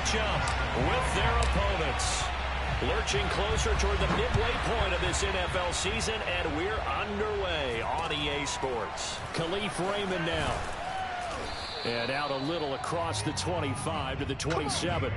catch up with their opponents. Lurching closer toward the midway point of this NFL season, and we're underway on EA Sports. Khalif Raymond now. And out a little across the 25 to the 27.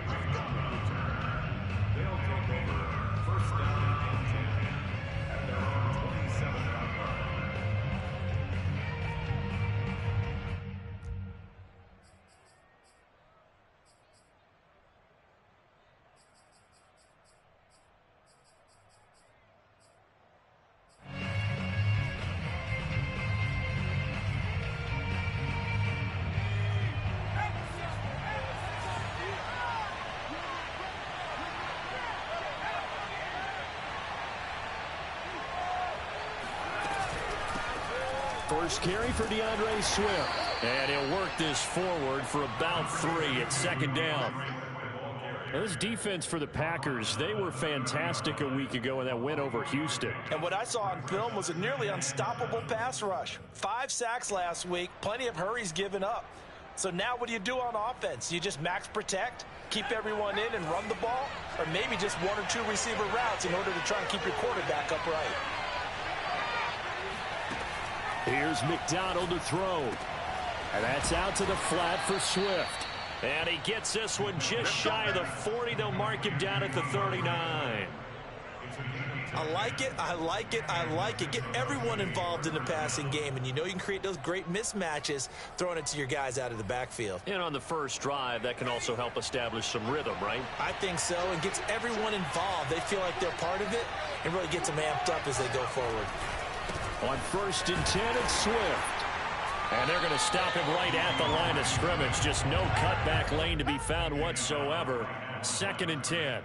First carry for DeAndre Swift. And he'll work this forward for about 3 at second down. This defense for the Packers, they were fantastic a week ago in that win over Houston. And what I saw on film was a nearly unstoppable pass rush. 5 sacks last week, plenty of hurries given up. So now what do you do on offense? You just max protect, keep everyone in and run the ball? Or maybe just 1 or 2 receiver routes in order to try and keep your quarterback upright? Here's McDonald to throw. And that's out to the flat for Swift. And he gets this one just shy of the 40. They'll mark him down at the 39. I like it, I like it, I like it. Get everyone involved in the passing game, and you know you can create those great mismatches throwing it to your guys out of the backfield. And on the first drive, that can also help establish some rhythm, right? I think so, and gets everyone involved. They feel like they're part of it, and really gets them amped up as they go forward. On 1st and 10, it's Swift. And they're going to stop him right at the line of scrimmage. Just no cutback lane to be found whatsoever. 2nd and 10.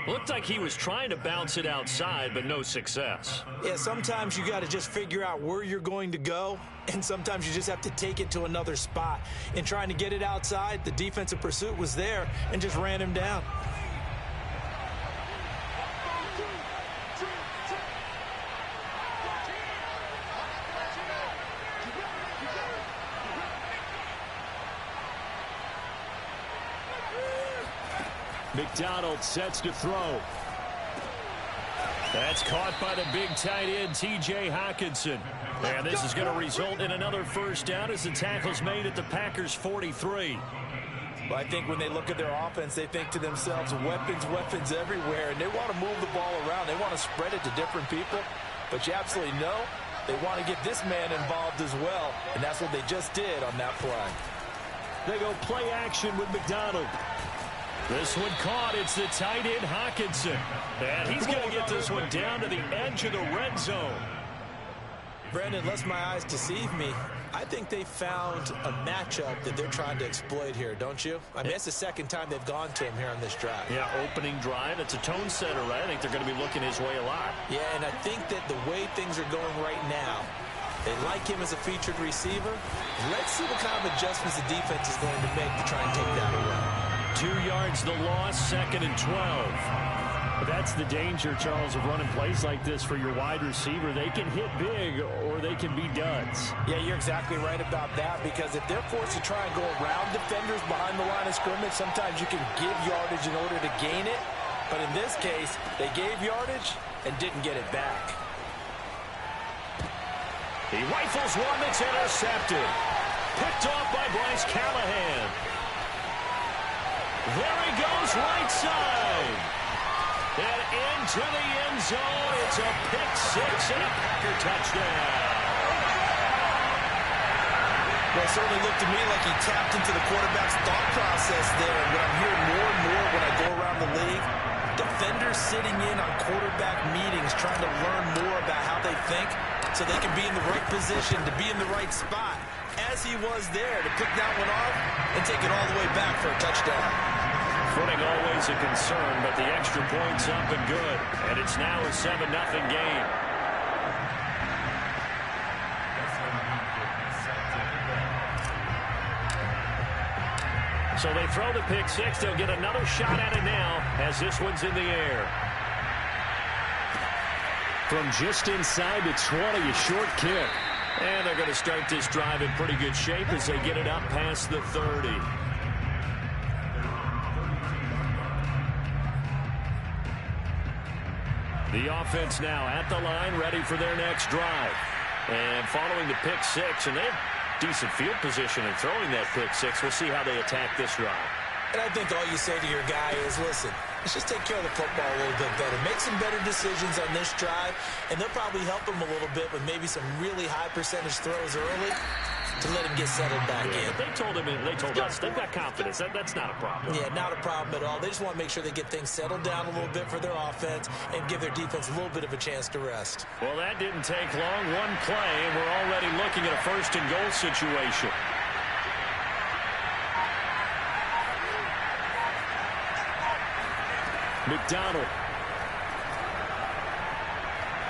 Looked like he was trying to bounce it outside, but no success. Yeah, sometimes you got to just figure out where you're going to go, and sometimes you just have to take it to another spot. In trying to get it outside, the defensive pursuit was there and just ran him down. McDonald sets to throw. That's caught by the big tight end, T.J. Hockenson. And this is going to result in another first down as the tackle's made at the Packers' 43. Well, I think when they look at their offense, they think to themselves, weapons, weapons everywhere, and they want to move the ball around. They want to spread it to different people, but you absolutely know they want to get this man involved as well, and that's what they just did on that play. They go play action with McDonald. This one caught. It's the tight end, Hockenson. And he's going to get this one down to the edge of the red zone. Brandon, lest my eyes deceive me, I think they found a matchup that they're trying to exploit here, don't you? I mean, it's the second time they've gone to him here on this drive. Yeah, opening drive. It's a tone setter, right? I think they're going to be looking his way a lot. Yeah, and I think that the way things are going right now, they like him as a featured receiver. Let's see what kind of adjustments the defense is going to make to try and take that away. 2 yards the loss, 2nd and 12. But that's the danger, Charles, of running plays like this for your wide receiver. They can hit big or they can be duds. Yeah, you're exactly right about that, because if they're forced to try and go around defenders behind the line of scrimmage, sometimes you can give yardage in order to gain it. But in this case, they gave yardage and didn't get it back. He rifles one that's intercepted. Picked off by Bryce Callahan. There he goes, right side. And into the end zone. It's a pick-6 and a Packer touchdown. Well, it certainly looked to me like he tapped into the quarterback's thought process there. And what I'm hearing more and more when I go around the league, defenders sitting in on quarterback meetings trying to learn more about how they think so they can be in the right position, to be in the right spot, as he was there to pick that one off and take it all the way back for a touchdown. Footing always a concern, but the extra point's up and good. And it's now a 7-0 game. So they throw the pick-6. They'll get another shot at it now as this one's in the air. From just inside the 20, a short kick. And they're going to start this drive in pretty good shape as they get it up past the 30. The offense now at the line, ready for their next drive. And following the pick six, and they have decent field position in throwing that pick six. We'll see how they attack this drive. And I think all you say to your guy is, listen, let's just take care of the football a little bit better. Make some better decisions on this drive, and they'll probably help him a little bit with maybe some really high percentage throws early to let him get settled back in. They told us they've got confidence. That's not a problem. Yeah, not a problem at all. They just want to make sure they get things settled down a little bit for their offense and give their defense a little bit of a chance to rest. Well, that didn't take long. One play, and we're already looking at a first-and-goal situation. McDonald.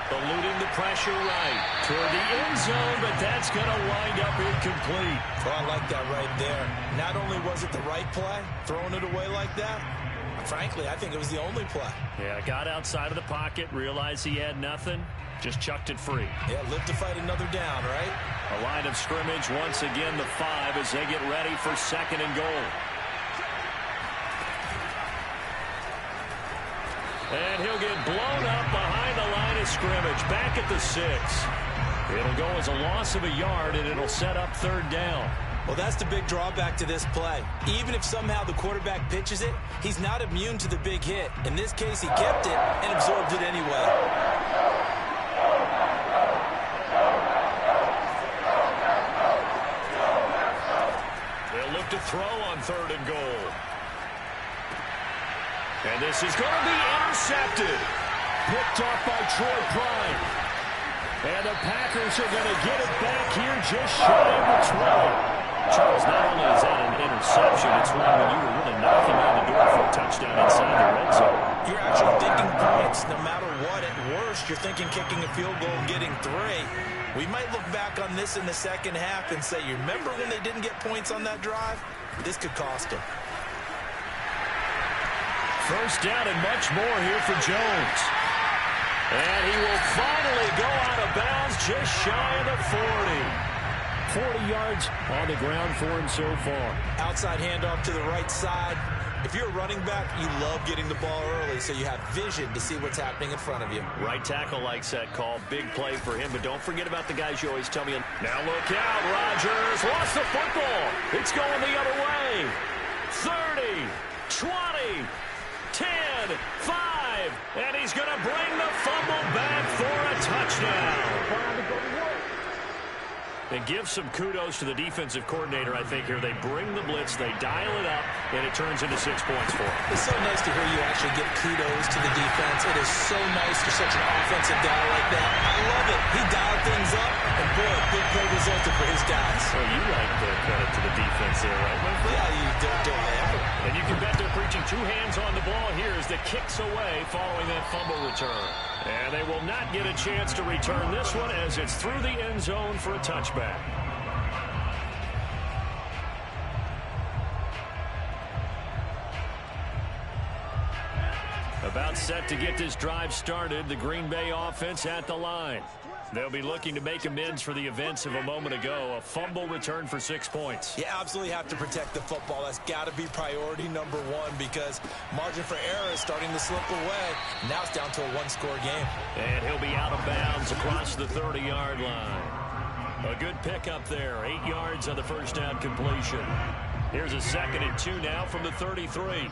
Eluding the pressure right toward the end zone, but that's going to wind up incomplete. Oh, I like that right there. Not only was it the right play, throwing it away like that, frankly, I think it was the only play. Yeah, got outside of the pocket, realized he had nothing, just chucked it free. Yeah, live to fight another down, right? A line of scrimmage, once again the 5 as they get ready for second and goal. And he'll get blown up behind the line of scrimmage, back at the 6. It'll go as a loss of a yard, and it'll set up third down. Well, that's the big drawback to this play. Even if somehow the quarterback pitches it, he's not immune to the big hit. In this case, he kept it and absorbed it anyway. They'll look to throw on third and goal. And this is going to be intercepted. Picked off by Troy Prime. And the Packers are going to get it back here just shy of the 20. Charles, not only is that an interception, it's one when you were really knocking on the door for a touchdown inside the red zone. You're actually thinking points no matter what. At worst, you're thinking kicking a field goal and getting 3. We might look back on this in the second half and say, you remember when they didn't get points on that drive? This could cost them. First down and much more here for Jones. And he will finally go out of bounds just shy of the 40. 40 yards on the ground for him so far. Outside handoff to the right side. If you're a running back, you love getting the ball early so you have vision to see what's happening in front of you. Right tackle likes that call. Big play for him, but don't forget about the guys you always tell me. Now look out, Rodgers lost the football. It's going the other way. 30, 20, 10, 5, and he's going to bring the fumble back for a touchdown. And give some kudos to the defensive coordinator, I think, here. They bring the blitz, they dial it up, and it turns into 6 points for him. It's so nice to hear you actually give kudos to the defense. It is so nice for such an offensive guy like that. I love it. He dialed things up, and boy, big play resulted for his guys. Well, you like the credit to the defense there, right, my friend? Yeah, you don't ever. And you can bet they're preaching 2 hands on the ball here as the kicks away following that fumble return. And they will not get a chance to return this one as it's through the end zone for a touchback. About set to get this drive started, the Green Bay offense at the line. They'll be looking to make amends for the events of a moment ago. A fumble return for 6 points. You absolutely have to protect the football. That's got to be priority number 1 because margin for error is starting to slip away. Now it's down to a 1-score game. And he'll be out of bounds across the 30-yard line. A good pickup there. 8 yards on the first down completion. Here's a 2nd and 2 now from the 33.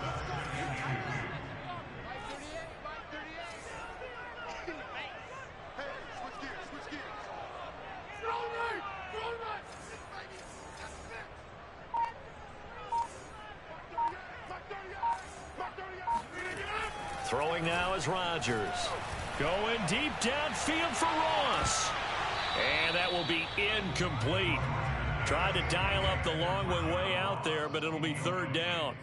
Throwing now is Rodgers. Going deep downfield for Ross. And that will be incomplete. Tried to dial up the long one way out there, but it'll be third down.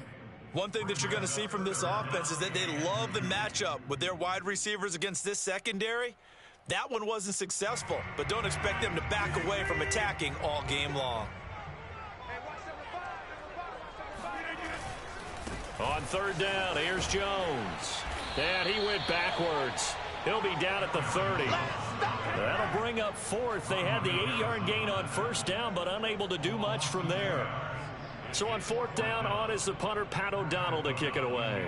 One thing that you're going to see from this offense is that they love the matchup with their wide receivers against this secondary. That one wasn't successful, but don't expect them to back away from attacking all game long. On third down, here's Jones. And he went backwards. He'll be down at the 30. That'll bring up 4th. They had the 8-yard gain on first down, but unable to do much from there. So on 4th down, on is the punter, Pat O'Donnell, to kick it away.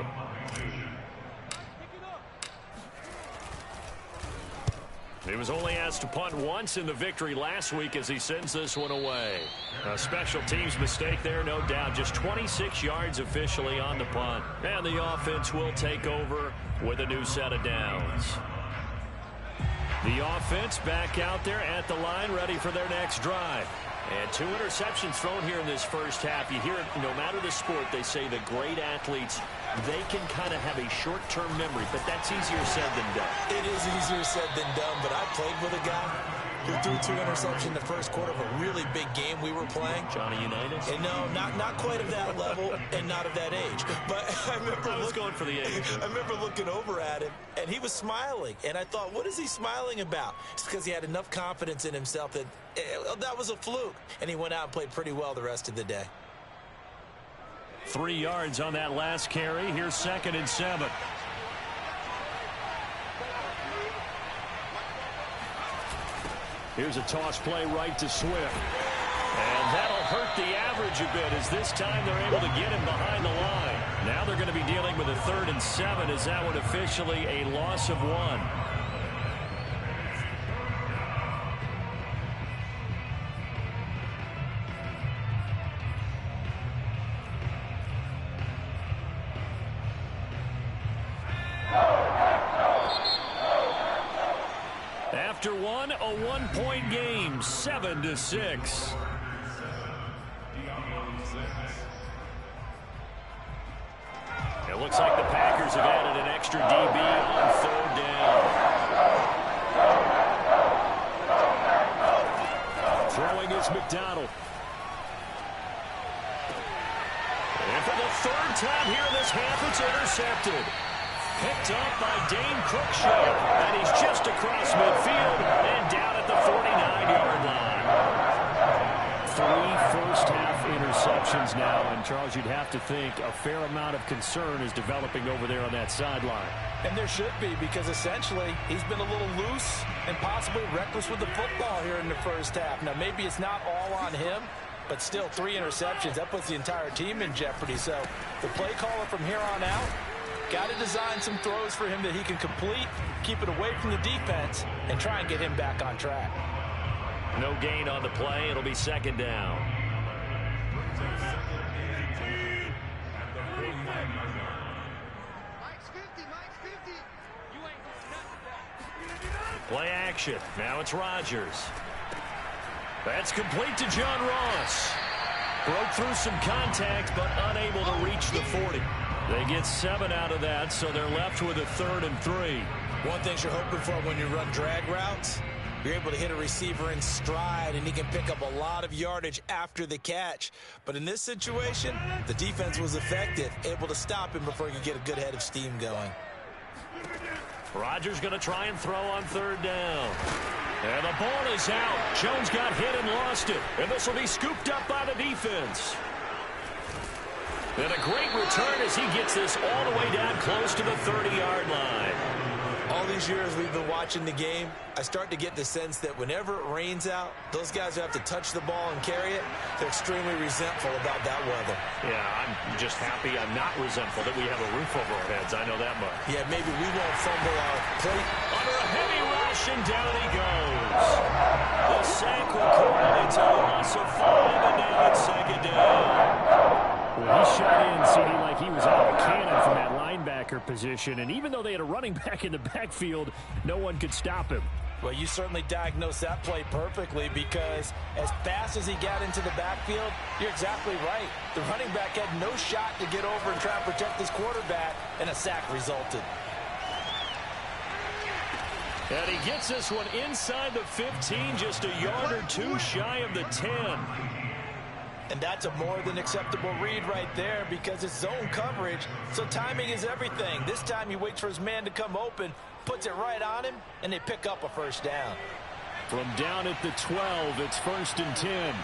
He was only asked to punt once in the victory last week as he sends this one away. A special teams mistake there, no doubt. Just 26 yards officially on the punt. And the offense will take over with a new set of downs. The offense back out there at the line, ready for their next drive. And 2 interceptions thrown here in this first half. You hear it, no matter the sport, they say the great athletes, they can kind of have a short-term memory, but that's easier said than done. It is easier said than done, but I played with a guy who threw 2 interceptions in the first quarter of a really big game we were playing. Johnny Unitas? And no, not quite of that level and not of that age. But I was going for the age. I remember looking over at him, and he was smiling. And I thought, what is he smiling about? It's because he had enough confidence in himself that that was a fluke. And he went out and played pretty well the rest of the day. 3 yards on that last carry. Here's 2nd and 7. Here's a toss play right to Swift. And that'll hurt the average a bit as this time they're able to get him behind the line. Now they're going to be dealing with a 3rd and 7 as that one officially a loss of 1. After one, a 1-point game, 7-6. It looks like the Packers have added an extra DB on 3rd down. Throwing is McDonald. And for the 3rd time here in this half, it's intercepted. Picked up by Dane Cruikshank, and he's just across midfield and down at the 49-yard line. 3 first-half interceptions now, and Charles, you'd have to think a fair amount of concern is developing over there on that sideline. And there should be, because essentially he's been a little loose and possibly reckless with the football here in the first half. Now, maybe it's not all on him, but still 3 interceptions. That puts the entire team in jeopardy. So the play caller from here on out, got to design some throws for him that he can complete, keep it away from the defense, and try and get him back on track. No gain on the play. It'll be 2nd down. Play action. Now it's Rodgers. That's complete to John Ross. Broke through some contact, but unable to reach the 40. They get 7 out of that, so they're left with a 3rd and 3. One thing you're hoping for when you run drag routes, you're able to hit a receiver in stride, and he can pick up a lot of yardage after the catch. But in this situation, the defense was effective, able to stop him before he could get a good head of steam going. Rodgers going to try and throw on 3rd down. And the ball is out. Jones got hit and lost it. And this will be scooped up by the defense. And a great return as he gets this all the way down close to the 30-yard line. All these years we've been watching the game, I start to get the sense that whenever it rains out, those guys who have to touch the ball and carry it, they're extremely resentful about that weather. Yeah, I'm just happy I'm not resentful that we have a roof over our heads. I know that much. Yeah, maybe we won't fumble our plate. Under a heavy rush, and down he goes. The sack recorded. It's a loss of 5, and now it's 2nd down. Well, he shot in, CD, like he was out of a cannon from that linebacker position. And even though they had a running back in the backfield, no one could stop him. Well, you certainly diagnosed that play perfectly, because as fast as he got into the backfield, you're exactly right. The running back had no shot to get over and try and protect his quarterback, and a sack resulted. And he gets this one inside the 15, just a yard or 2 shy of the 10. And that's a more than acceptable read right there, because it's zone coverage, so timing is everything. This time he waits for his man to come open, puts it right on him, and they pick up a 1st down. From down at the 12, it's 1st and 10.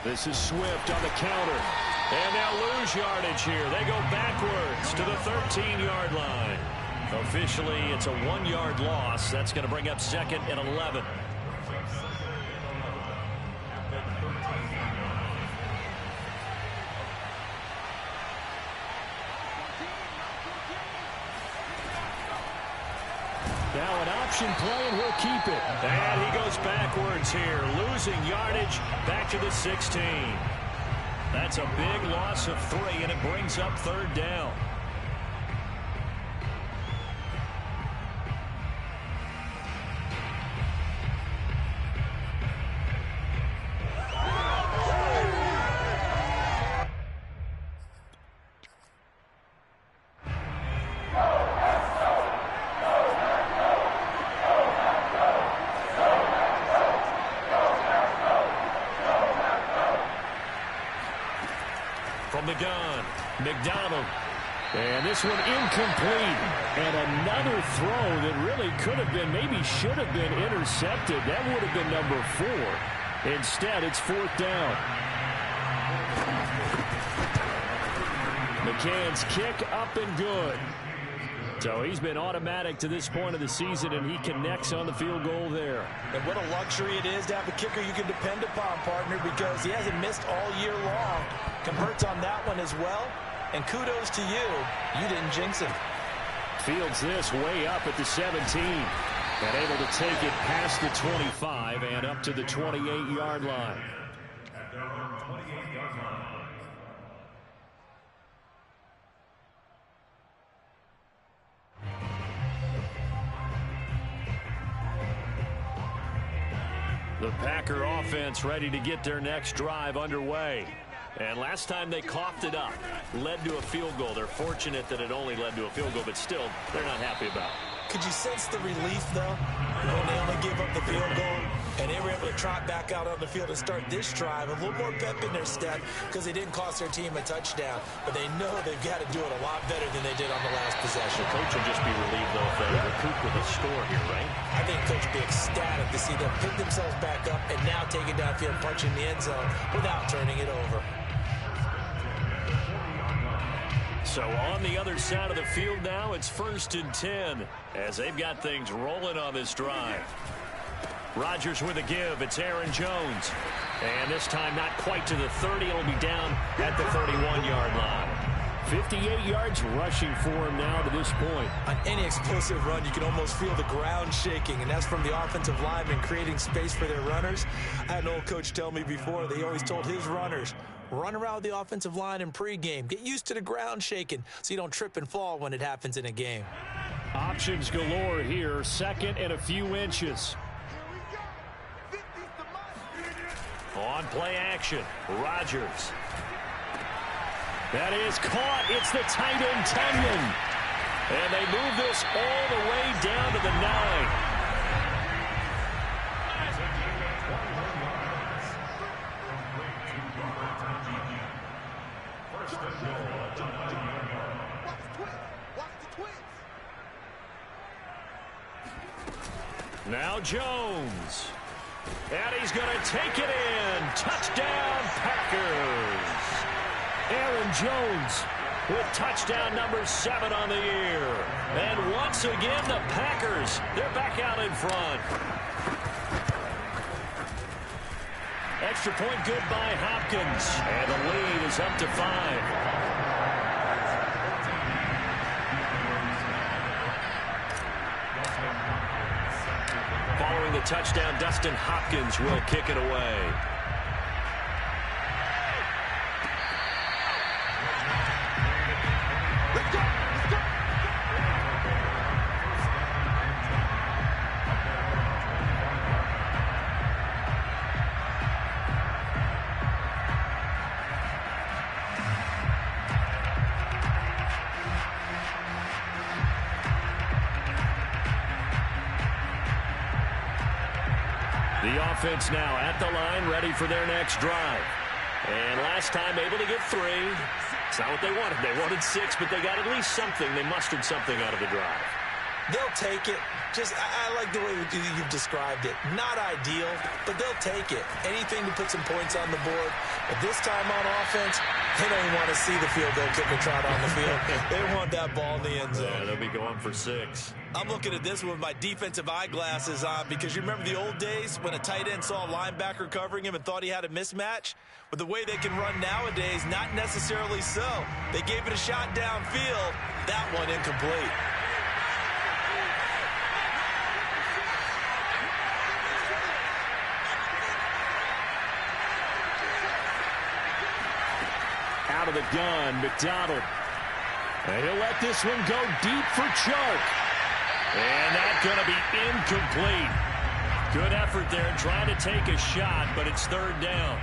This is Swift on the counter. And they'll lose yardage here. They go backwards to the 13-yard line. Officially, it's a 1-yard loss. That's going to bring up 2nd and 11. Now an option play, and he'll keep it. And he goes backwards here, losing yardage back to the 16. That's a big loss of 3, and it brings up 3rd down. From the gun, McDonald. And this one incomplete. And another throw that really could have been, maybe should have been intercepted. That would have been number 4. Instead, it's 4th down. McCann's kick up and good. So he's been automatic to this point of the season, and he connects on the field goal there. And what a luxury it is to have a kicker you can depend upon, partner, because he hasn't missed all year long. Converts on that one as well. And kudos to you. You didn't jinx him. Fields this way up at the 17. And able to take it past the 25 and up to the 28-yard line. The Packer offense ready to get their next drive underway. And last time they coughed it up, led to a field goal. They're fortunate that it only led to a field goal, but still, they're not happy about it. Could you sense the relief, though, when they only gave up the field goal and they were able to trot back out on the field and start this drive? A little more pep in their step because they didn't cost their team a touchdown, but they know they've got to do it a lot better than they did on the last possession. The coach will just be relieved, though, if they recoup with a score here, right? I think Coach will be ecstatic to see them pick themselves back up and now take it downfield, punching the end zone without turning it over. So on the other side of the field now, it's 1st and 10 as they've got things rolling on this drive. Rodgers with a give. It's Aaron Jones. And this time not quite to the 30. It'll be down at the 31-yard line. 58 yards rushing for him now to this point. On any explosive run, you can almost feel the ground shaking, and that's from the offensive linemen creating space for their runners. I had an old coach tell me before, they always told his runners, run around the offensive line in pregame. Get used to the ground shaking so you don't trip and fall when it happens in a game. Options galore here. 2nd and a few inches. On play action, Rodgers. That is caught. It's the tight end, Tenyon. And they move this all the way down to the 9. Now Jones. And he's going to take it in. Touchdown, Packers. Aaron Jones with touchdown number 7 on the year. And once again, the Packers, they're back out in front. Extra point good by Hopkins. And the lead is up to 5. Following the touchdown, Dustin Hopkins will kick it away. The offense now at the line, ready for their next drive. And last time able to get 3. It's not what they wanted. They wanted 6, but they got at least something. They mustered something out of the drive. They'll take it. I like the way you've described it. Not ideal, but they'll take it. Anything to put some points on the board. But this time on offense, they don't even want to see the field goal kicker trot on the field. They want that ball in the end zone. Yeah, they'll be going for 6. I'm looking at this one with my defensive eyeglasses on because you remember the old days when a tight end saw a linebacker covering him and thought he had a mismatch? But the way they can run nowadays, not necessarily so. They gave it a shot downfield. That one incomplete. out of the gun. McDonald. And he'll let this one go deep for choke. And that's going to be incomplete. Good effort there trying to take a shot, but it's third down.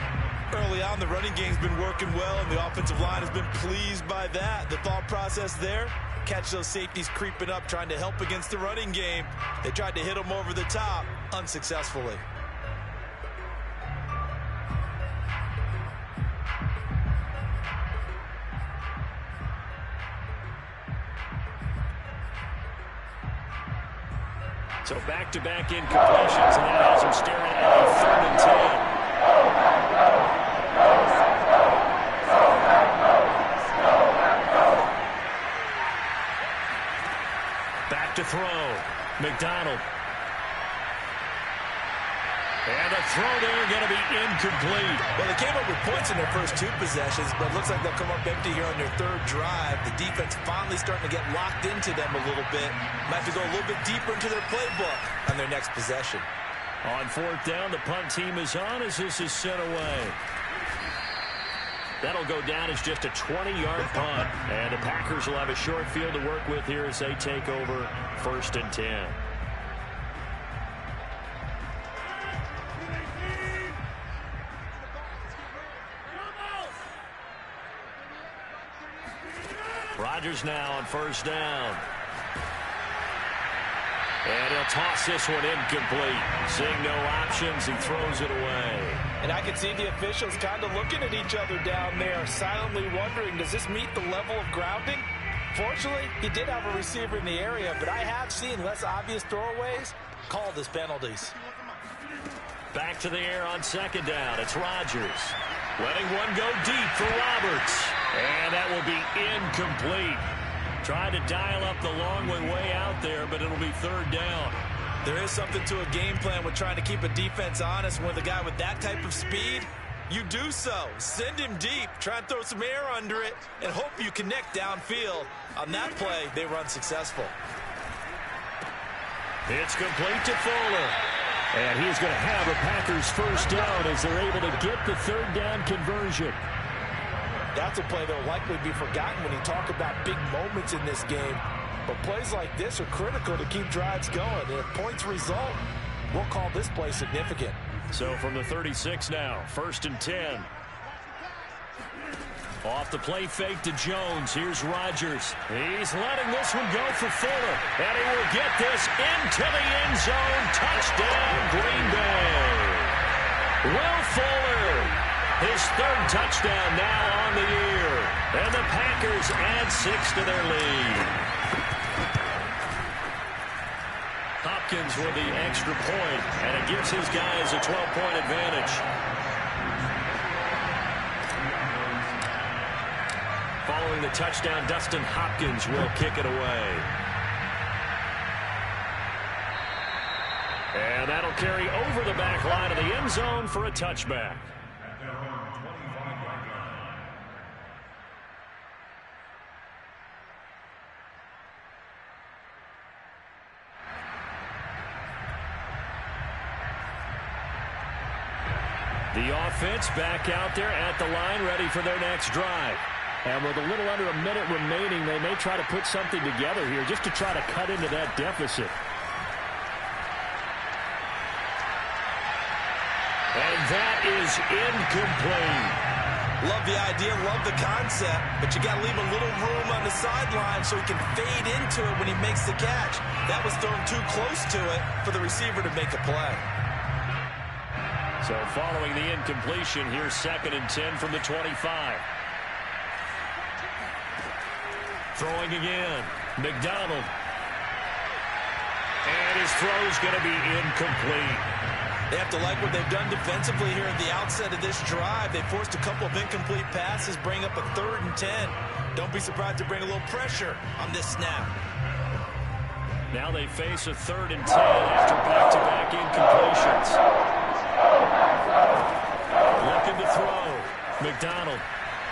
Early on, the running game's been working well, and the offensive line has been pleased by that. The thought process there, catch those safeties creeping up, trying to help against the running game. They tried to hit them over the top, unsuccessfully. So back-to-back incompletions, and that has him staring at a 3rd and 10. Back to throw. McDonald. And the throw there going to be incomplete. Well, they came up with points in their first 2 possessions, but it looks like they'll come up empty here on their 3rd drive. The defense finally starting to get locked into them a little bit. Might have to go a little bit deeper into their playbook on their next possession. On 4th down, the punt team is on as this is sent away. That'll go down as just a 20-yard punt. And the Packers will have a short field to work with here as they take over 1st and 10. Rodgers now on 1st down. And he'll toss this one incomplete. Seeing no options, he throws it away. And I can see the officials kind of looking at each other down there, silently wondering, does this meet the level of grounding? Fortunately, he did have a receiver in the area, but I have seen less obvious throwaways called as penalties. Back to the air on 2nd down. It's Rodgers. Letting one go deep for Roberts. And that will be incomplete. Trying to dial up the long way out there, but it'll be 3rd down. There is something to a game plan with trying to keep a defense honest. When the guy with that type of speed, you do so. Send him deep. Try and throw some air under it and hope you connect downfield. On that play, they were unsuccessful. It's complete to Fuller. And he's going to have a Packers 1st down as they're able to get the 3rd down conversion. That's a play that will likely be forgotten when you talk about big moments in this game. But plays like this are critical to keep drives going. And if points result, we'll call this play significant. So from the 36 now, 1st and 10. Off the play fake to Jones. Here's Rodgers. He's letting this one go for Fuller. And he will get this into the end zone. Touchdown, Green Bay. Will Fuller. His 3rd touchdown now on the year. And the Packers add 6 to their lead. Hopkins with the extra point, and it gives his guys a 12-point advantage. Following the touchdown, Dustin Hopkins will kick it away. And that'll carry over the back line of the end zone for a touchback. The offense back out there at the line, ready for their next drive. And with a little under a minute remaining, they may try to put something together here just to try to cut into that deficit. And that is incomplete. Love the idea, love the concept, but you got to leave a little room on the sideline so he can fade into it when he makes the catch. That was thrown too close to it for the receiver to make a play. So following the incompletion, here's 2nd and 10 from the 25. Throwing again. McDonald. And his throw's going to be incomplete. They have to like what they've done defensively here at the outset of this drive. They forced a couple of incomplete passes, bring up a 3rd and 10. Don't be surprised to bring a little pressure on this snap. Now they face a 3rd and 10 after back-to-back incompletions. Looking to throw. McDonald.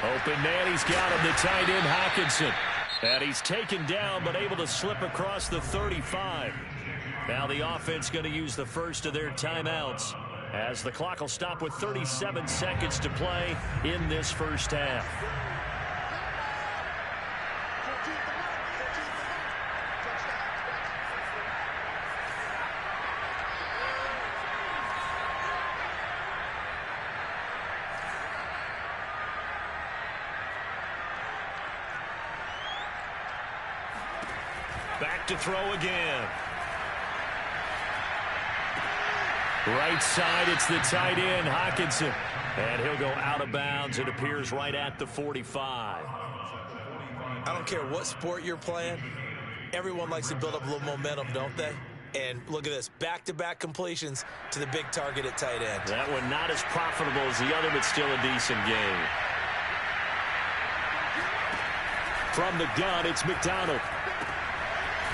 Open man, he's got him. The tight end, Hockenson. And he's taken down, but able to slip across the 35. Now the offense going to use the first of their timeouts as the clock will stop with 37 seconds to play in this first half. Back to throw again. Right side, it's the tight end, Hockenson. And he'll go out of bounds. It appears right at the 45. I don't care what sport you're playing. Everyone likes to build up a little momentum, don't they? And look at this, back-to-back completions to the big target at tight end. That one not as profitable as the other, but still a decent game. From the gun, it's McDonald.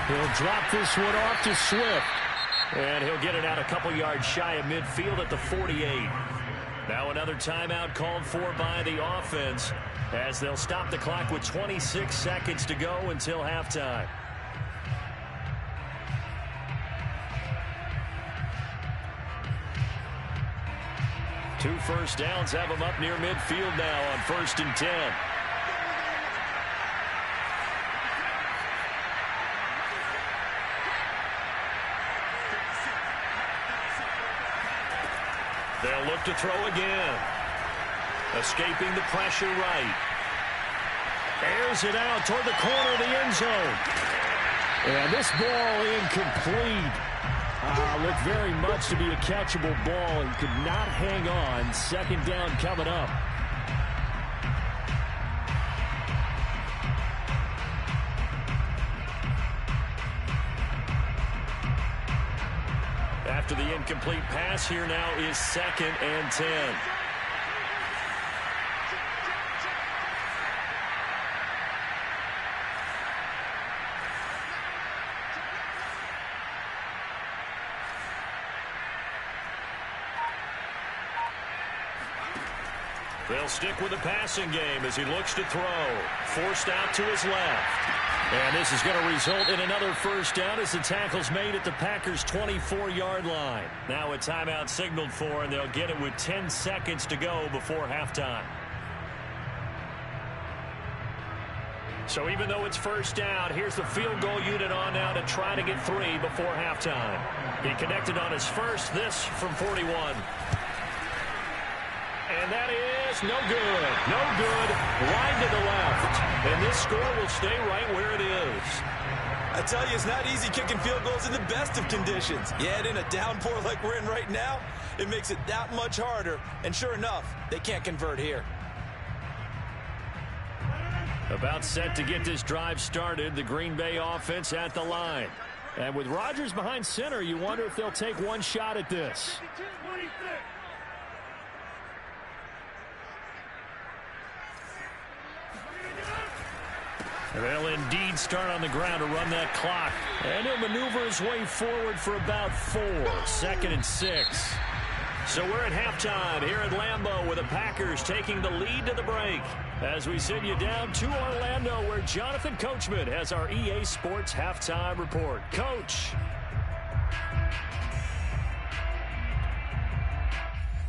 He'll drop this one off to Swift. And he'll get it out a couple yards shy of midfield at the 48. Now another timeout called for by the offense as they'll stop the clock with 26 seconds to go until halftime. Two first downs have them up near midfield now on 1st and 10. They'll look to throw again. Escaping the pressure right. Airs it out toward the corner of the end zone. And this ball incomplete. Looked very much to be a catchable ball and could not hang on. 2nd down coming up. After the incomplete pass, here now is 2nd and 10. They'll stick with the passing game as he looks to throw. Forced out to his left. And this is going to result in another first down as the tackle's made at the Packers' 24-yard line. Now a timeout signaled for, and they'll get it with 10 seconds to go before halftime. So even though it's first down, here's the field goal unit on now to try to get 3 before halftime. He connected on his first, this from 41. And that is no good. No good. Wide to the left. And this score will stay right where it is. I tell you, it's not easy kicking field goals in the best of conditions. Yet in a downpour like we're in right now, it makes it that much harder. And sure enough, they can't convert here. About set to get this drive started, the Green Bay offense at the line. And with Rodgers behind center, you wonder if they'll take one shot at this. They'll indeed start on the ground to run that clock. And he'll maneuver his way forward for about 4. 2nd and 6. So we're at halftime here at Lambeau with the Packers taking the lead to the break. As we send you down to Orlando where Jonathan Coachman has our EA Sports halftime report. Coach.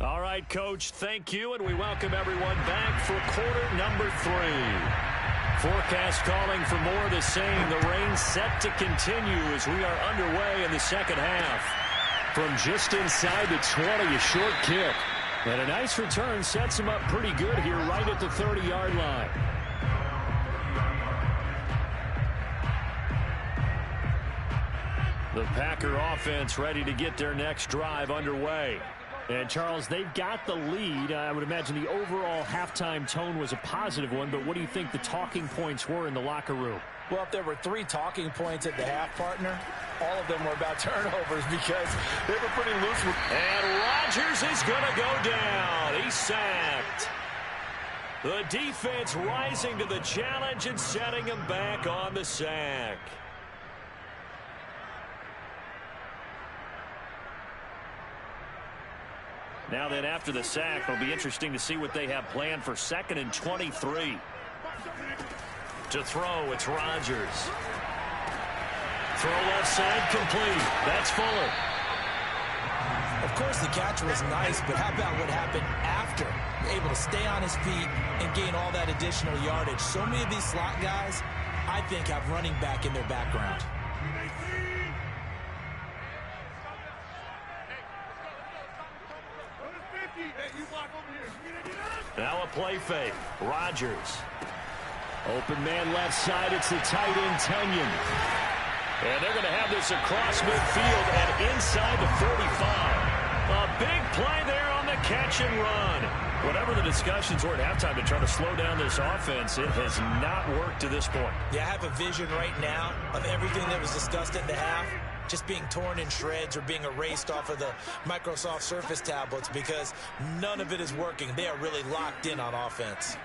All right, Coach, thank you. And we welcome everyone back for quarter number 3. Forecast calling for more of the same. The rain set to continue as we are underway in the second half. From just inside the 20, a short kick. And a nice return sets him up pretty good here right at the 30-yard line. The Packer offense ready to get their next drive underway. And, Charles, they've got the lead. I would imagine the overall halftime tone was a positive one, but what do you think the talking points were in the locker room? Well, if there were 3 talking points at the half, partner, all of them were about turnovers because they were pretty loose. And Rodgers is going to go down. He's sacked. The defense rising to the challenge and setting him back on the sack. Now then, after the sack, it'll be interesting to see what they have planned for 2nd and 23. To throw, it's Rodgers. Throw left side, complete. That's Fuller. Of course, the catch was nice, but how about what happened after? Able to stay on his feet and gain all that additional yardage. So many of these slot guys, I think, have running back in their background. Now a play fake. Rodgers. Open man left side. It's the tight end, Tunyon. And they're going to have this across midfield and inside the 45. A big play there on the catch and run. Whatever the discussions were at halftime to try to slow down this offense, it has not worked to this point. Yeah, I have a vision right now of everything that was discussed at the half just being torn in shreds or being erased off of the Microsoft Surface tablets because none of it is working. They are really locked in on offense.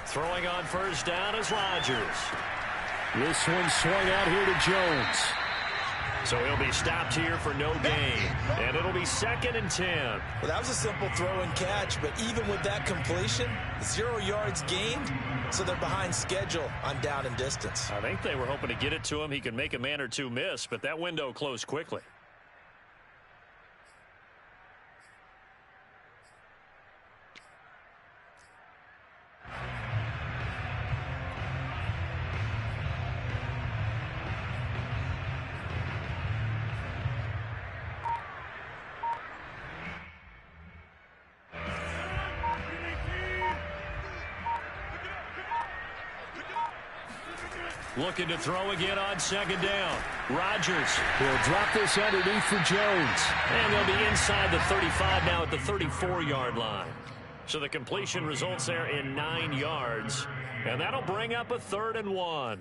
Throwing on first down is Rodgers. This one swung out here to Jones. So he'll be stopped here for no gain. And it'll be 2nd and 10. Well, that was a simple throw and catch, but even with that completion, 0 yards gained, so they're behind schedule on down and distance. I think they were hoping to get it to him. He could make a man or two miss, but that window closed quickly. Looking to throw again on 2nd down. Rodgers will drop this underneath for Jones. And they'll be inside the 35 now at the 34-yard line. So the completion results there in 9 yards. And that'll bring up a 3rd and 1.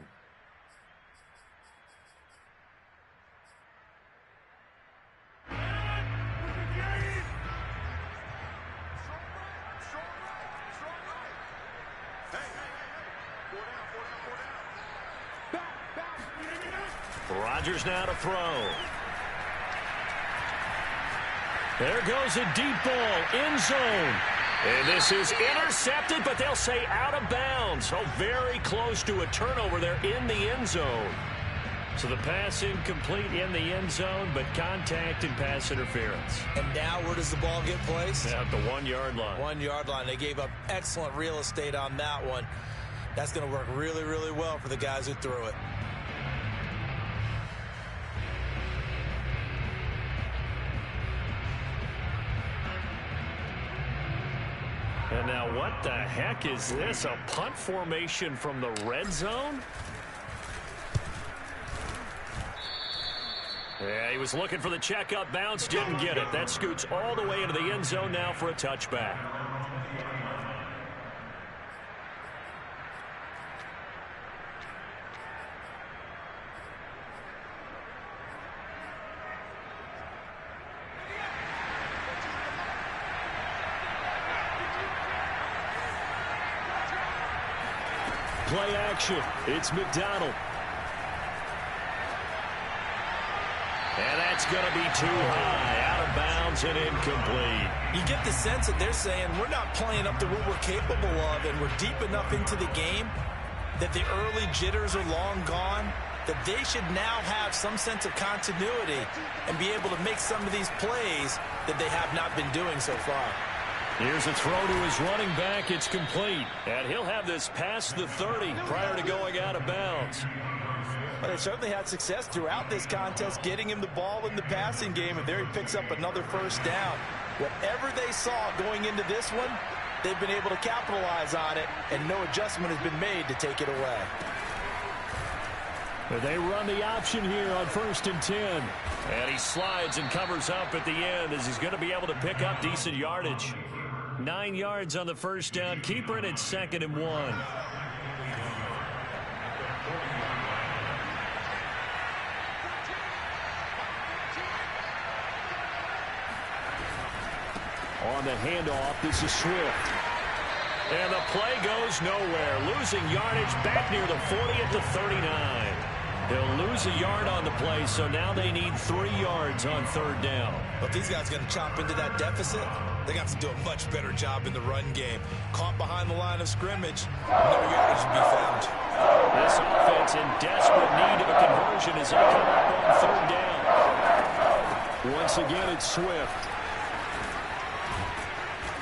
Rodgers now to throw. There goes a deep ball, end zone. And this is intercepted, but they'll say out of bounds. Oh, very close to a turnover there in the end zone. So the pass incomplete in the end zone, but contact and pass interference. And now where does the ball get placed? At the 1-yard line. 1-yard line. They gave up excellent real estate on that one. That's going to work really, really well for the guys who threw it. And now what the heck is this? A punt formation from the red zone? Yeah, he was looking for the checkup bounce, didn't get it. That scoots all the way into the end zone now for a touchback. Play action. It's McDonald. And that's going to be too high. Out of bounds and incomplete. You get the sense that they're saying we're not playing up to what we're capable of, and we're deep enough into the game that the early jitters are long gone, that they should now have some sense of continuity and be able to make some of these plays that they have not been doing so far. Here's a throw to his running back. It's complete. And he'll have this past the 30 prior to going out of bounds. But they certainly had success throughout this contest, getting him the ball in the passing game, and there he picks up another first down. Whatever they saw going into this one, they've been able to capitalize on it, and no adjustment has been made to take it away. They run the option here on 1st and 10. And he slides and covers up at the end as he's going to be able to pick up decent yardage. 9 yards on the first down. Keeper it at 2nd and 1. On the handoff, this is Swift. And the play goes nowhere. Losing yardage back near the 40 at the 39. They'll lose a yard on the play, so now they need 3 yards on 3rd down. But these guys are going to chop into that deficit. They got to do a much better job in the run game. Caught behind the line of scrimmage, no yardage to be found. This offense in desperate need of a conversion as they come up on 3rd down. Once again, it's Swift.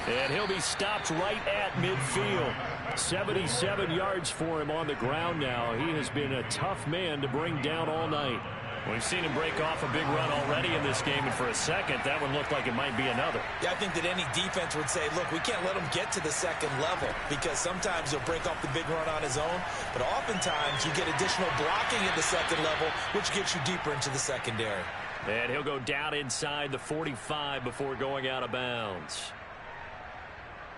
And he'll be stopped right at midfield. 77 yards for him on the ground now. He has been a tough man to bring down all night. We've seen him break off a big run already in this game, and for a second, that one looked like it might be another. Yeah, I think that any defense would say, look, we can't let him get to the second level, because sometimes he'll break off the big run on his own, but oftentimes you get additional blocking at the second level, which gets you deeper into the secondary. And he'll go down inside the 45 before going out of bounds.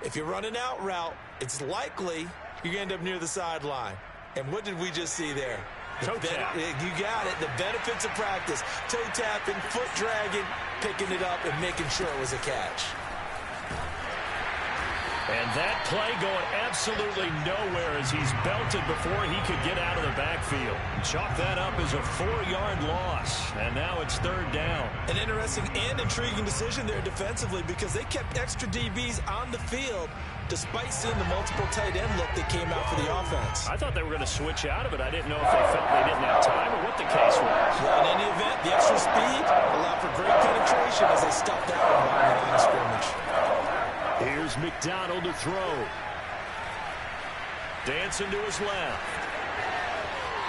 If you're running out route, it's likely you're going to end up near the sideline. And what did we just see there? Toe tap. You got it. The benefits of practice. Toe tapping, foot dragging, picking it up, and making sure it was a catch. And that play going absolutely nowhere as he's belted before he could get out of the backfield. Chalk that up as a 4-yard loss. And now it's third down. An interesting and intriguing decision there defensively, because they kept extra DBs on the field despite seeing the multiple tight end look that came out for the offense. I thought they were going to switch out of it. I didn't know if they felt they didn't have time or what the case was. Well, in any event, the extra speed allowed for great penetration as they stopped that one behind the line of scrimmage. Here's McDonald to throw. Dancing to his left.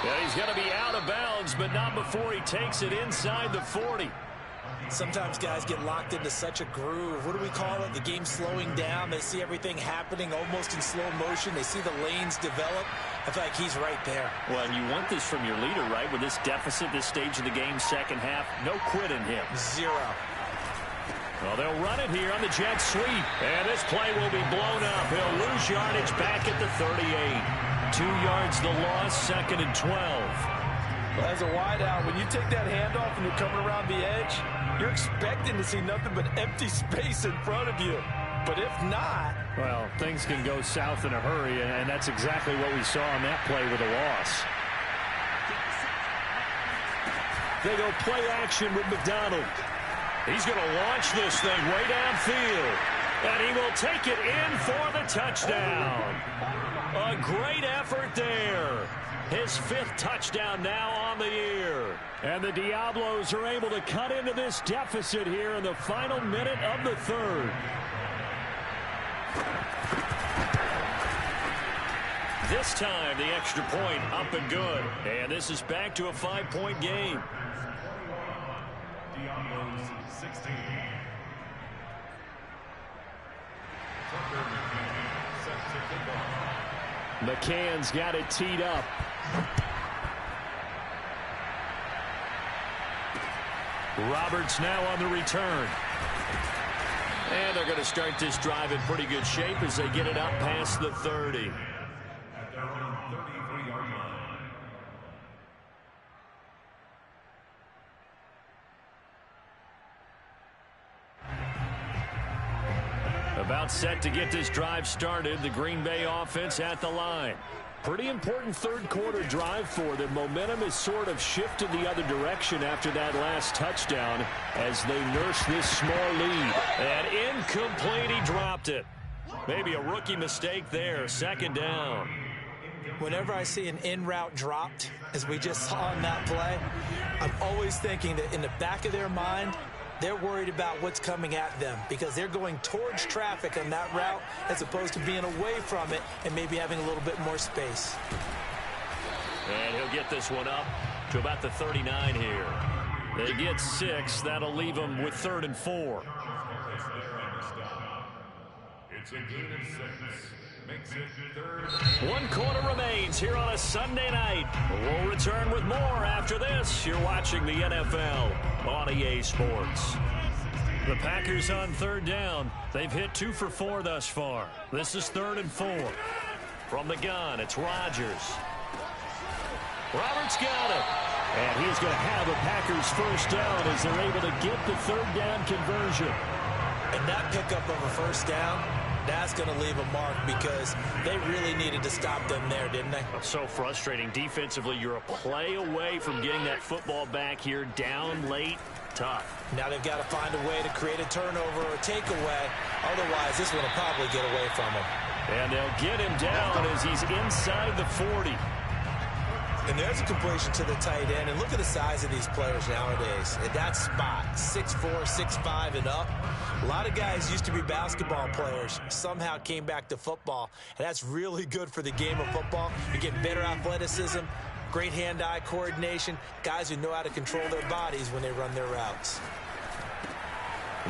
Yeah, he's going to be out of bounds, but not before he takes it inside the 40. Sometimes guys get locked into such a groove. What do we call it? The game slowing down. They see everything happening almost in slow motion. They see the lanes develop. I feel like he's right there. Well, and you want this from your leader, right? With this deficit, this stage of the game, second half, no quit in him. Zero. Well, they'll run it here on the jet sweep. And this play will be blown up. He'll lose yardage back at the 38. 2 yards the loss, second and 12. Well, as a wideout, when you take that handoff and you're coming around the edge, you're expecting to see nothing but empty space in front of you. But if not... Well, things can go south in a hurry, and that's exactly what we saw on that play with a loss. They go play action with McDonald. He's going to launch this thing way downfield. And he will take it in for the touchdown. A great effort there. His 5th touchdown now on the year. And the Diablos are able to cut into this deficit here in the final minute of the third. This time, the extra point up and good. And this is back to a 5-point game. Diablos 16. McCann's got it teed up. Roberts now on the return. And they're going to start this drive in pretty good shape as they get it up past the 30. At their own 33-yard line. About set to get this drive started. The Green Bay offense at the line. Pretty important third quarter drive for them. Momentum has sort of shifted the other direction after that last touchdown as they nurse this small lead. And incomplete, he dropped it. Maybe a rookie mistake there. Second down. Whenever I see an in-route dropped, as we just saw in that play, I'm always thinking that in the back of their mind, they're worried about what's coming at them because they're going towards traffic on that route as opposed to being away from it and maybe having a little bit more space. And he'll get this one up to about the 39 here. They get 6. That'll leave them with 3rd and 4. It's a gain of 6. Makes it 3rd. 1 quarter remains here on a Sunday night. We'll return with more after this. You're watching the NFL on EA Sports. The Packers on 3rd down. They've hit 2 for 4 thus far. This is 3rd and 4. From the gun, it's Rodgers. Roberts got it. And he's going to have a Packers first down as they're able to get the 3rd down conversion. And that pickup of a first down, that's going to leave a mark because they really needed to stop them there, didn't they? So frustrating. Defensively, you're a play away from getting that football back here down late. Tough. Now they've got to find a way to create a turnover or takeaway. Otherwise, this one will probably get away from him. And they'll get him down as he's inside the 40. And there's a completion to the tight end. And look at the size of these players nowadays. At that spot, 6'4", 6'5", and up. A lot of guys used to be basketball players, somehow came back to football. And that's really good for the game of football. You get better athleticism, great hand-eye coordination, guys who know how to control their bodies when they run their routes.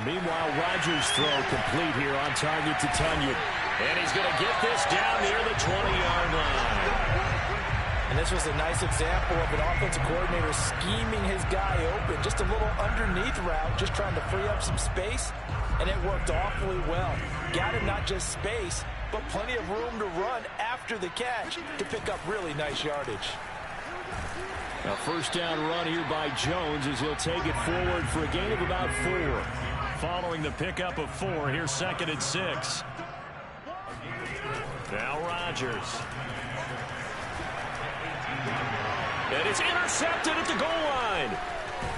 Meanwhile, Rodgers' throw complete here on target to Tunyon. And he's going to get this down near the 20-yard line. And this was a nice example of an offensive coordinator scheming his guy open. Just a little underneath route, just trying to free up some space. And it worked awfully well. Got him not just space, but plenty of room to run after the catch to pick up really nice yardage. A first down run here by Jones as he'll take it forward for a gain of about 4. Following the pickup of 4, here's 2nd and 6. Now Rodgers. And it's intercepted at the goal line.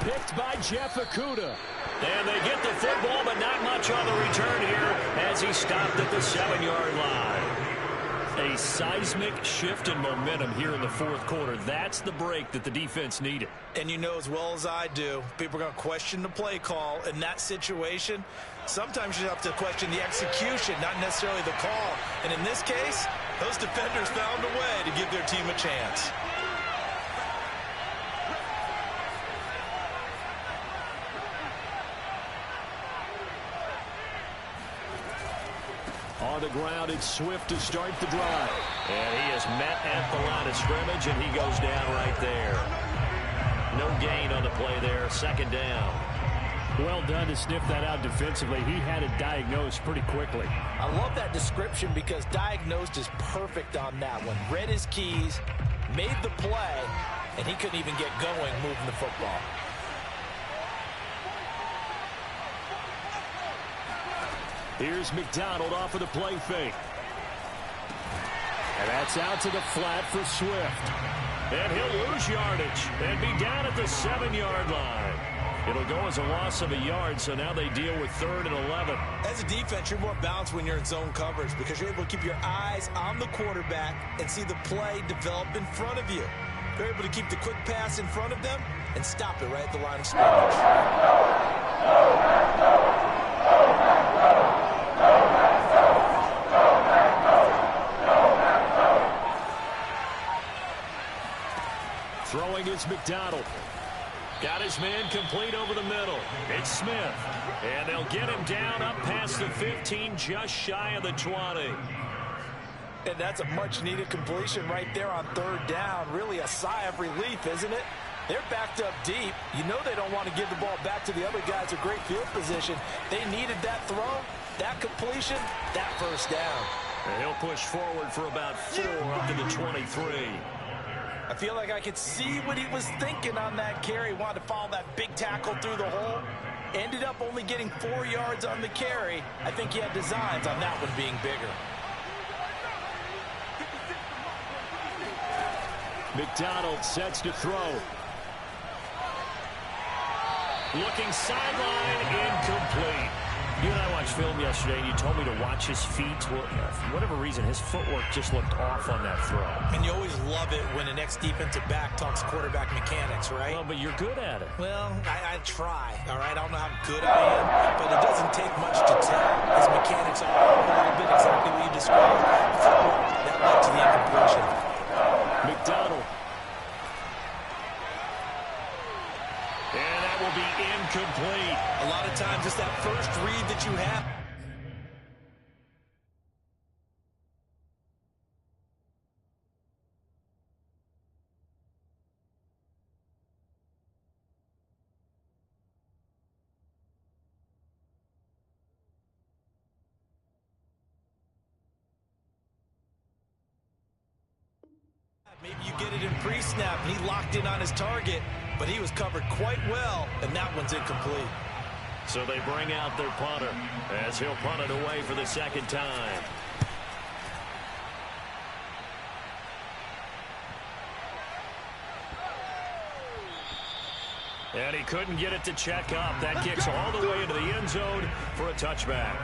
Picked by Jeff Okudah. And they get the football, but not much on the return here as he stopped at the 7-yard line. A seismic shift in momentum here in the fourth quarter. That's the break that the defense needed. And you know as well as I do, people are going to question the play call in that situation. Sometimes you have to question the execution, not necessarily the call. And in this case, those defenders found a way to give their team a chance. On the ground, it's Swift to start the drive. And he is met at the line of scrimmage, and he goes down right there. No gain on the play there. 2nd down. Well done to sniff that out defensively. He had it diagnosed pretty quickly. I love that description because diagnosed is perfect on that one. Read his keys, made the play, and he couldn't even get going moving the football. Here's McDonald off of the play fake. And that's out to the flat for Swift. And he'll lose yardage and be down at the 7-yard line. It'll go as a loss of a yard, so now they deal with 3rd and 11. As a defense, you're more balanced when you're in zone coverage because you're able to keep your eyes on the quarterback and see the play develop in front of you. You're able to keep the quick pass in front of them and stop it right at the line of scrimmage. Throwing is McDonald. Got his man complete over the middle. It's Smith. And they'll get him down up past the 15, just shy of the 20. And that's a much-needed completion right there on 3rd down. Really a sigh of relief, isn't it? They're backed up deep. You know they don't want to give the ball back to the other guys with great field position. They needed that throw, that completion, that first down. And he'll push forward for about 4 up to the 23. I feel like I could see what he was thinking on that carry. Wanted to follow that big tackle through the hole. Ended up only getting 4 yards on the carry. I think he had designs on that one being bigger. McDonald sets to throw. Looking sideline, incomplete. You and I watched film yesterday, and you told me to watch his feet. Well, for whatever reason, his footwork just looked off on that throw. And you always love it when the next defensive back talks quarterback mechanics, right? Well, but you're good at it. Well, I try, all right? I don't know how good I am, but it doesn't take much to tell. His mechanics are a little bit exactly what you described. Footwork, that led to the incompletion. McDonald. And that will be incomplete. A lot of times it's that first read that you have. Maybe you get it in pre-snap, and he locked in on his target, but he was covered quite well, and that one's incomplete. So they bring out their punter as he'll punt it away for the 2nd time. And he couldn't get it to check up. That kicks all the way into the end zone for a touchback.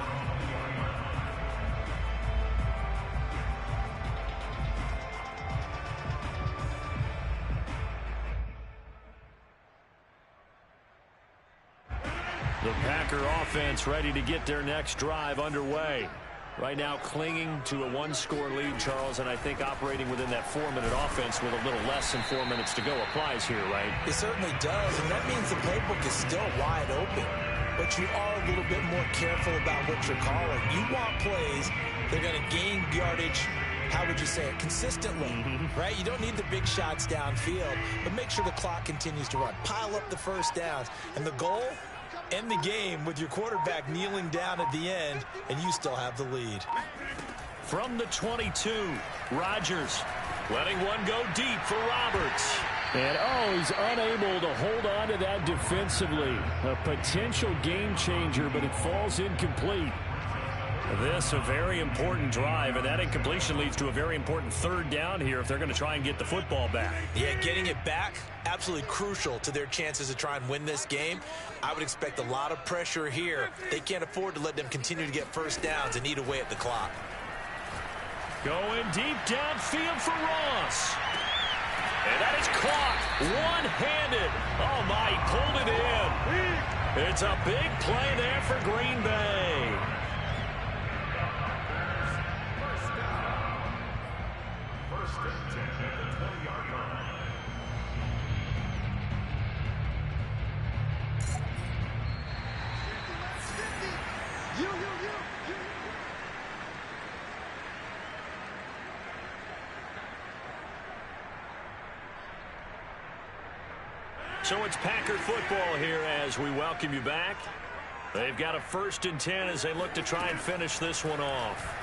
The Packer offense ready to get their next drive underway. Right now clinging to a one-score lead, Charles, and I think operating within that 4-minute offense with a little less than 4 minutes to go applies here, right? It certainly does, and that means the playbook is still wide open. But you are a little bit more careful about what you're calling. You want plays that are going to gain yardage, how would you say it, consistently, right? You don't need the big shots downfield, but make sure the clock continues to run. Pile up the first downs, and the goal, end the game with your quarterback kneeling down at the end, and you still have the lead. From the 22, Rodgers letting one go deep for Roberts. And, he's unable to hold on to that defensively. A potential game changer, but it falls incomplete. This a very important drive, and that incompletion leads to a very important third down here if they're going to try and get the football back. Yeah, getting it back, absolutely crucial to their chances to try and win this game. I would expect a lot of pressure here. They can't afford to let them continue to get first downs and eat away at the clock. Going deep downfield for Ross. And that is caught one-handed. Oh, my, he pulled it in. It's a big play there for Green Bay. First and 10 at the 20-yard line. So it's Packer football here as we welcome you back. They've got a 1st and 10 as they look to try and finish this one off.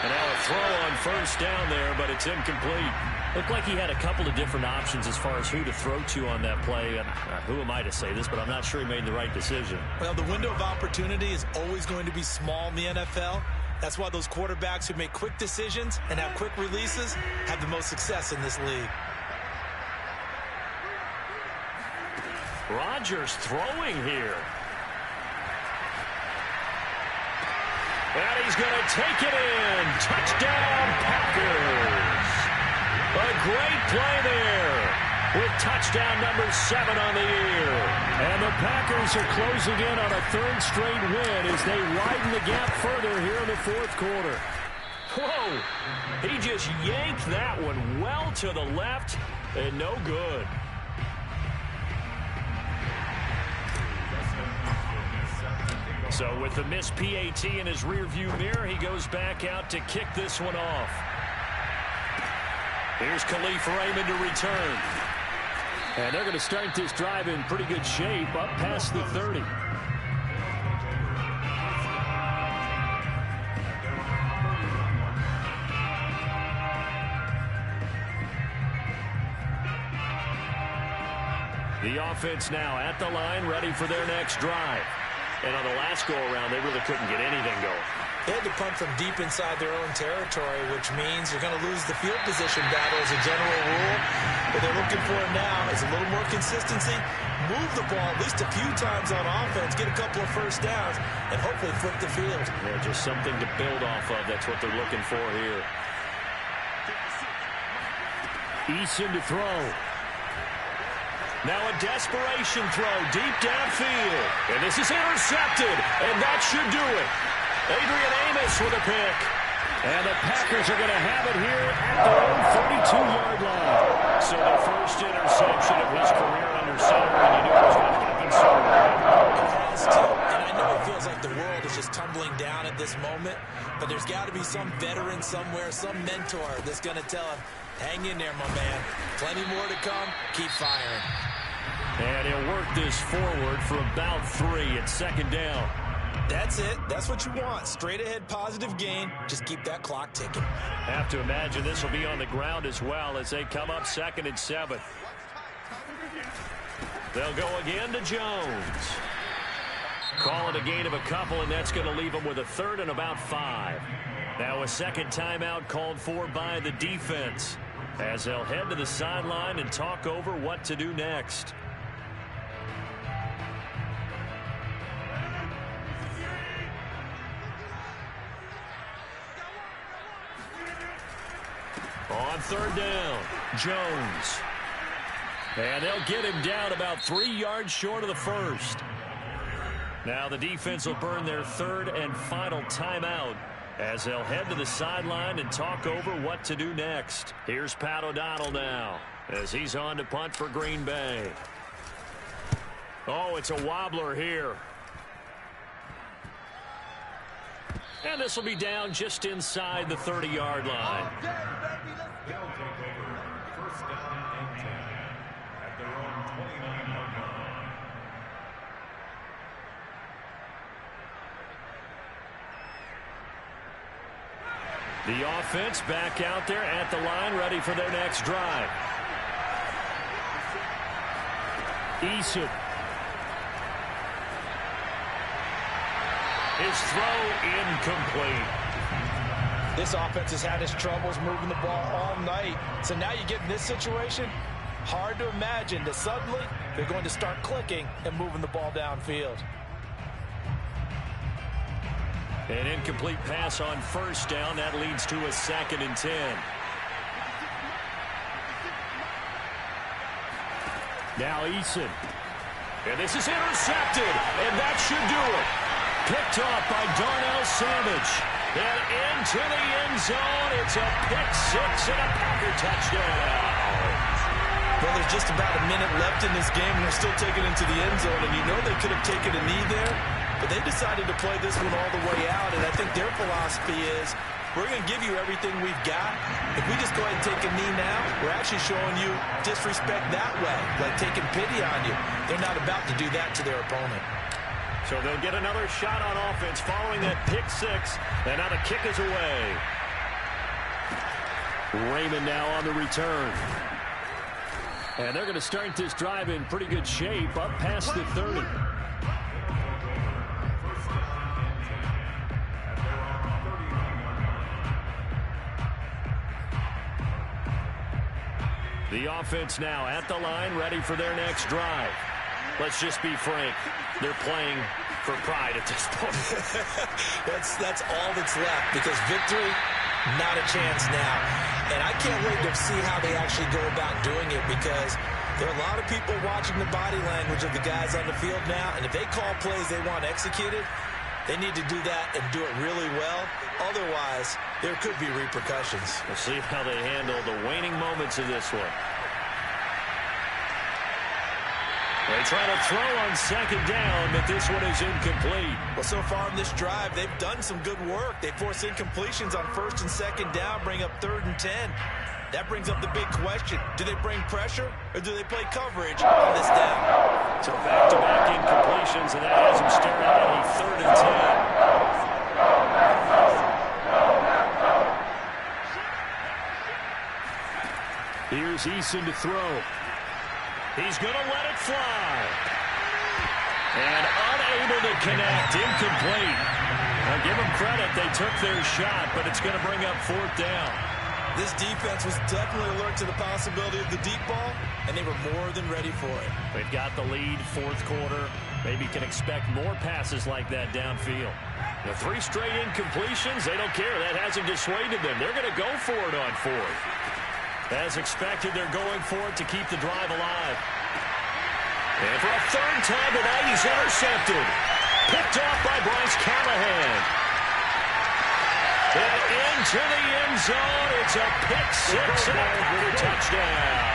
And now a throw on first down there, but it's incomplete. Looked like he had a couple of different options as far as who to throw to on that play. Who am I to say this, but I'm not sure he made the right decision. Well, the window of opportunity is always going to be small in the NFL. That's why those quarterbacks who make quick decisions and have quick releases have the most success in this league. Rodgers throwing here. And he's going to take it in. Touchdown, Packers. A great play there with touchdown number 7 on the year. And the Packers are closing in on a 3rd straight win as they widen the gap further here in the 4th quarter. Whoa, he just yanked that one well to the left and no good. So with the missed PAT in his rearview mirror, he goes back out to kick this one off. Here's Khalif Raymond to return. And they're going to start this drive in pretty good shape up past the 30. The offense now at the line, ready for their next drive. And on the last go-around, they really couldn't get anything going. They had to punt from deep inside their own territory, which means you're going to lose the field position battle as a general rule. What they're looking for now is a little more consistency, move the ball at least a few times on offense, get a couple of first downs, and hopefully flip the field. Yeah, just something to build off of. That's what they're looking for here. Eason to throw. Now a desperation throw deep downfield. And this is intercepted. And that should do it. Adrian Amos with a pick. And the Packers are going to have it here at their own 32-yard line. So the first interception of his career under center, and you knew it was going to happen soon. It has to. And I know it feels like the world is just tumbling down at this moment, but there's got to be some veteran somewhere, some mentor that's going to tell him, hang in there, my man. Plenty more to come. Keep firing. And he'll work this forward for about 3 at 2nd down. That's it. That's what you want. Straight ahead positive gain. Just keep that clock ticking. Have to imagine this will be on the ground as well as they come up 2nd and 7. They'll go again to Jones. Call it a gain of a couple, and that's going to leave them with a 3rd and about 5. Now a second timeout called for by the defense as they'll head to the sideline and talk over what to do next. On 3rd down, Jones. And they'll get him down about 3 yards short of the first. Now the defense will burn their third and final timeout as they'll head to the sideline and talk over what to do next. Here's Pat O'Donnell now as he's on to punt for Green Bay. Oh, it's a wobbler here. And this will be down just inside the 30-yard line. They'll take over first down and 10 at their own 29-yard line. The offense back out there at the line, ready for their next drive. Eason. His throw incomplete. This offense has had its troubles moving the ball all night. So now you get in this situation, hard to imagine that suddenly they're going to start clicking and moving the ball downfield. An incomplete pass on first down. That leads to a 2nd and 10. Now Eason. And this is intercepted. And that should do it. Picked off by Darnell Savage. And into the end zone. It's a pick six and a Packer touchdown. Well, there's just about a minute left in this game, and they're still taking it into the end zone. And you know they could have taken a knee there, but they decided to play this one all the way out. And I think their philosophy is, we're going to give you everything we've got. If we just go ahead and take a knee now, we're actually showing you disrespect that way, like taking pity on you. They're not about to do that to their opponent. So they'll get another shot on offense following that pick six. And now the kick is away. Raymond now on the return. And they're going to start this drive in pretty good shape, up past the 30. The offense now at the line, ready for their next drive. Let's just be frank. They're playing for pride at this point. That's all that's left, because victory, not a chance now. And I can't wait to see how they actually go about doing it, because there are a lot of people watching the body language of the guys on the field now, and if they call plays they want executed, they need to do that and do it really well. Otherwise, there could be repercussions. We'll see how they handle the waning moments of this one. They try to throw on second down, but this one is incomplete. Well, so far in this drive, they've done some good work. They force incompletions on first and second down, bring up 3rd and 10. That brings up the big question. Do they bring pressure, or do they play coverage on this down? So back-to-back incompletions, and that has them staring at a 3rd and 10. Here's Eason to throw. He's going to let it fly. And unable to connect. Incomplete. Now give them credit. They took their shot, but it's going to bring up 4th down. This defense was definitely alert to the possibility of the deep ball, and they were more than ready for it. They've got the lead, 4th quarter. Maybe can expect more passes like that downfield. The 3 straight incompletions, they don't care. That hasn't dissuaded them. They're going to go for it on 4th. As expected, they're going for it to keep the drive alive. And for a 3rd time tonight, he's intercepted. Picked off by Bryce Callahan. And into the end zone, it's a pick six and a Packer touchdown.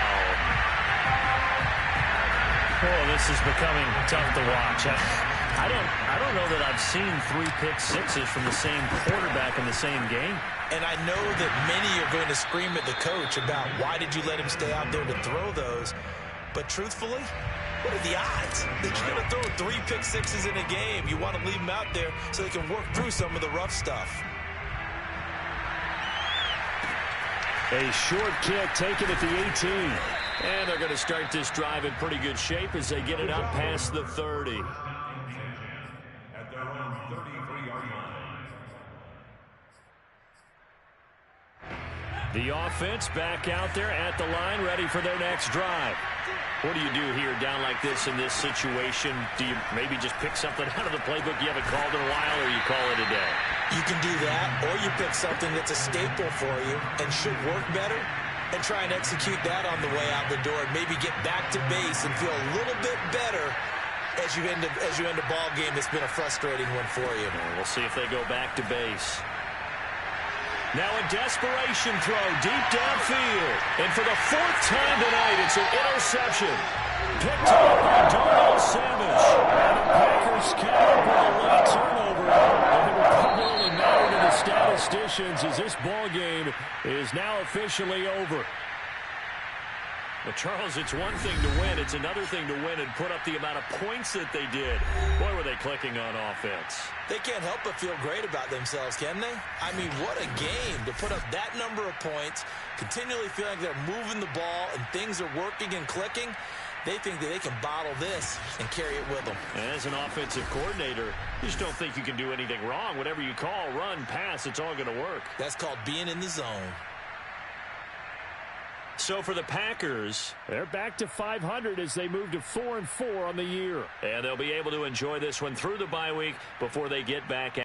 Oh, this is becoming tough to watch. I don't know that I've seen 3 pick sixes from the same quarterback in the same game. And I know that many are going to scream at the coach about why did you let him stay out there to throw those. But truthfully, what are the odds that you're going to throw 3 pick sixes in a game? You want to leave them out there so they can work through some of the rough stuff. A short kick taken at the 18. And they're going to start this drive in pretty good shape as they get it out past the 30. At their own 33-yard line. The offense back out there at the line, ready for their next drive. What do you do here down like this in this situation? Do you maybe just pick something out of the playbook you haven't called in a while, or you call it a day? You can do that, or you pick something that's a staple for you and should work better, and try and execute that on the way out the door and maybe get back to base and feel a little bit better as you end a ball game that's been a frustrating one for you. We'll see if they go back to base. Now a desperation throw deep downfield. And for the fourth time tonight, it's an interception. Picked up by Darnell Savage. And the Packers came up with a late turnover. And it will probably matter to the statisticians as this ball game is now officially over. But, Charles, it's one thing to win. It's another thing to win and put up the amount of points that they did. Boy, were they clicking on offense. They can't help but feel great about themselves, can they? I mean, what a game to put up that number of points, continually feeling they're moving the ball and things are working and clicking. They think that they can bottle this and carry it with them. As an offensive coordinator, you just don't think you can do anything wrong. Whatever you call, run, pass, it's all going to work. That's called being in the zone. So for the Packers, they're back to 500 as they move to 4-4 on the year. And they'll be able to enjoy this one through the bye week before they get back